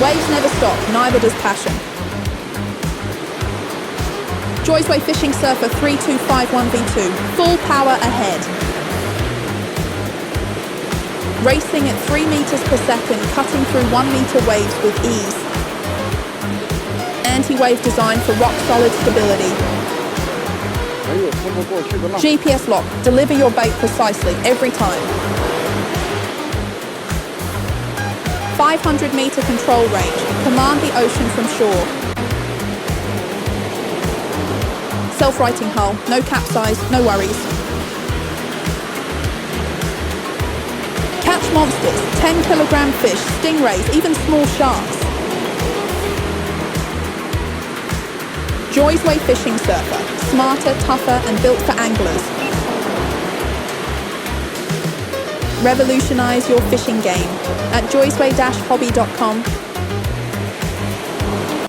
Waves never stop, neither does passion. Joysway Fishing Surfer 3251V2, full power ahead. Racing at 3 meters per second, cutting through 1 meter waves with ease. Anti-wave design for rock-solid stability. GPS lock, deliver your bait precisely, every time. 500 meter control range, command the ocean from shore. Self-righting hull, no capsize, no worries. Catch monsters, 10 kilogram fish, stingrays, even small sharks. Joysway Fishing Surfer, smarter, tougher and built for anglers. Revolutionize your fishing game at joysway-hobby.com